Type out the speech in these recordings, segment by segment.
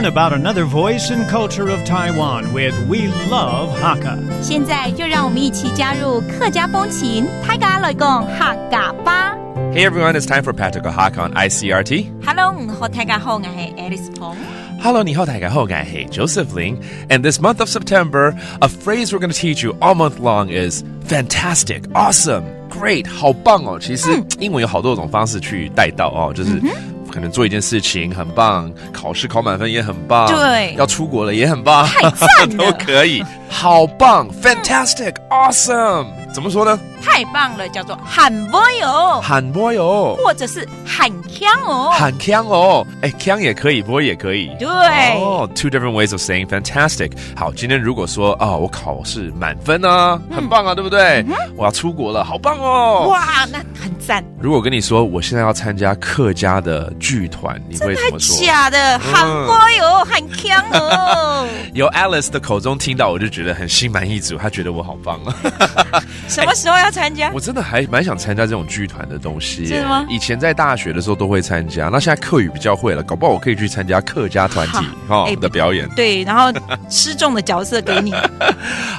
learn about another voice and culture of Taiwan with We Love Hakka. 现在就让我们一起加入客家风情，大家来讲客家吧。Hey everyone, it's time for Patrick Hakka on ICRT. Hello， 大家好，我是 Alice Peng。Hello, 你好，大家好，我是 Joseph Ling. And this month of September, a phrase we're going to teach you all month long is fantastic, awesome, great, 好棒哦。其实英文有好多种方式去带到哦，就是可能做一件事情很棒，考试考满分也很棒，对，要出国了也很棒，太赞了，都可以，好棒 ，fantastic, awesome，怎么说呢？太棒了，叫做很不哟，很不哟，或者是很强哦，很强哦，哎，强也可以，不也可以，对，哦 ，two different ways of saying fantastic。好，今天如果说我考试满分啊，很棒啊，对不对？我要出国了，好棒哦！哇，那很赞。如果跟你说我现在要参加客家的剧团，你会怎么说？真的假的？很不哟，很强哦。由 Alice 的口中听到，我就觉得很心满意足，她觉得我好棒啊。什么时候要参加？我真的还蛮想参加这种剧团的东西耶。是吗？以前在大学的时候都会参加，那现在客语比较会了，搞不好我可以去参加客家团体的表演。对，然后失重的角色给你。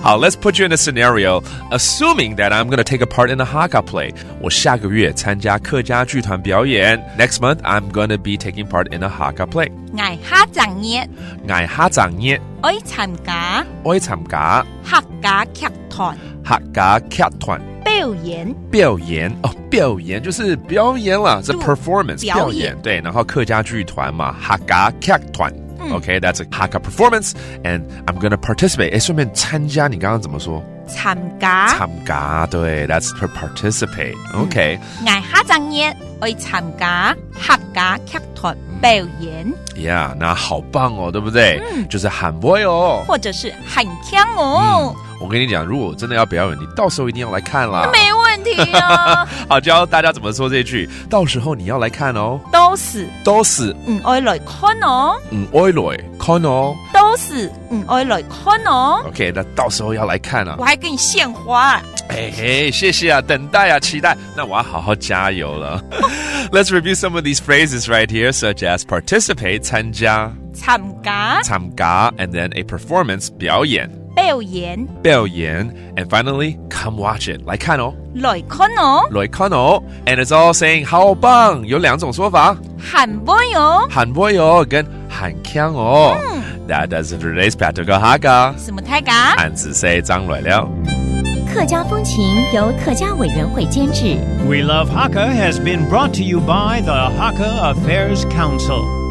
好 ，Let's put you in a scenario, assuming that I'm going to take a part in a Hakka play. 我下个月参加客家剧团表演。Next month, I'm going to be taking part in a Hakka play. 爱哈正熱，愛哈正熱，愛參加，愛參加客家劇團客家劇團表演。表演哦，表演就是表演啦，是 performance 表演对，然后客家剧团嘛，客家劇團。Okay, that's a Hakka performance, and I'm gonna participate. 顺便参加，你刚刚怎么说？參加，參加，對 ，that's to participate. Okay. 愛哈正熱，愛參加客家劇團表演。Yeah, 那好棒哦，对不对？就是很不會哦，或者是很強哦。我跟你講，如果真的要表演，你到時候一定要來看啦。沒問題啊。好，教大家怎麼說這句，到時候你要來看哦。都是愛來看哦。愛來看哦。都是愛來看哦。OK， 那到時候要來看啊。我還給你獻花。嘿，謝謝啊，等待啊，期待。那我要好好加油了。Let's review some of these phrases right here, such as participate 參加 and then a performance 表演 and finally come watch it 來看哦，來看哦，來看哦 and it's all saying 好棒，有兩種說法，很不喲，很不喲跟很強哦。That does it for today's Patrick Hakka。什麼大家？漢字四張來了。客家風情由客家委員會監製。 We Love Hakka has been brought to you by the Hakka Affairs Council.